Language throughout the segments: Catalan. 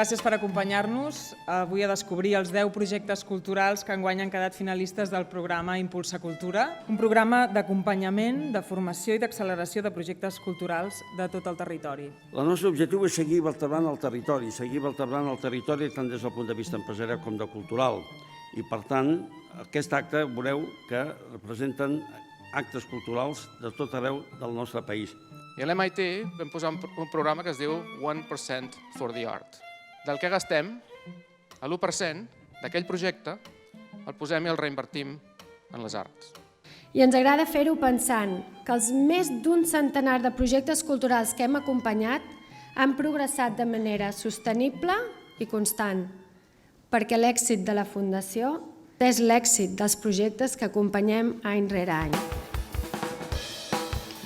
Gràcies per acompanyar-nos avui a descobrir els 10 projectes culturals que enguany han quedat finalistes del programa Impulsa Cultura, un programa d'acompanyament, de formació i d'acceleració de projectes culturals de tot el territori. El nostre objectiu és seguir vertebrant el territori tant des del punt de vista empresarial com de cultural. I, per tant, aquest acte veureu que representen actes culturals de tot arreu del nostre país. I a l'MIT vam posar un programa que es diu 1% for the Art. Del que gastem, l'1% d'aquell projecte el posem i el reinvertim en les arts. I ens agrada fer-ho pensant que els més d'un centenar de projectes culturals que hem acompanyat han progressat de manera sostenible i constant, perquè l'èxit de la Fundació és l'èxit dels projectes que acompanyem any rere any.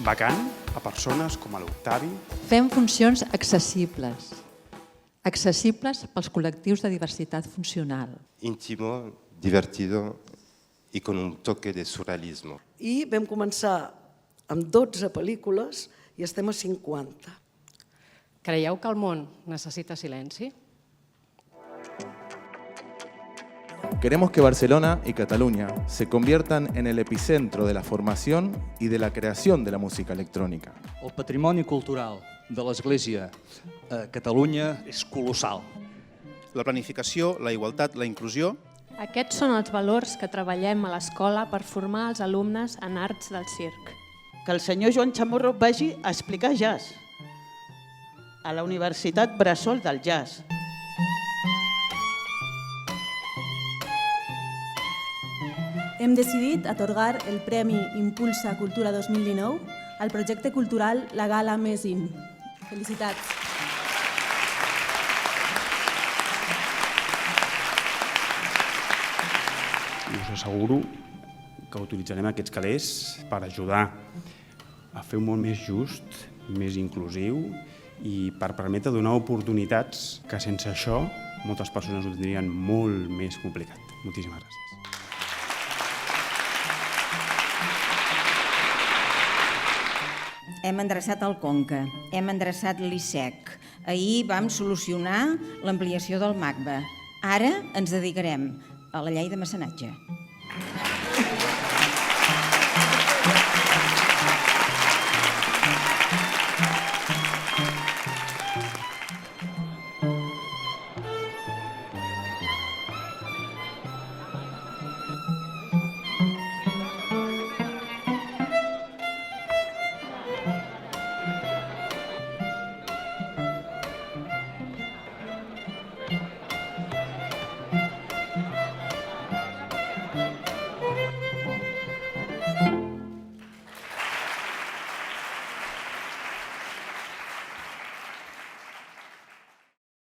Becant a persones com l'Octavi. Fem funcions accessibles pels col·lectius de diversitat funcional. Íntimo, divertido i con un toque de surrealismo. I vam començar amb 12 pel·lícules i estem a 50. Creieu que el món necessita silenci? Queremos que Barcelona y Cataluña se conviertan en el epicentro de la formación y de la creación de la música electrónica. El patrimoni cultural de l'Església a Catalunya és colossal. La planificació, la igualtat, la inclusió. Aquests són els valors que treballem a l'escola per formar els alumnes en arts del circ. Que el senyor Joan Chamorro vagi a explicar jazz a la Universitat Bressol del Jazz. Hem decidit atorgar el Premi Impulsa Cultura 2019 al projecte cultural La Gala Més In. Felicitats! Us asseguro que utilitzarem aquests calés per ajudar a fer un món més just, més inclusiu i per permetre donar oportunitats que sense això moltes persones ho tindrien molt més complicat. Moltíssimes gràcies. Hem endreçat el Conca, hem endreçat l'ISEC. Ahir vam solucionar l'ampliació del MACBA. Ara ens dedicarem a la llei de mecenatge.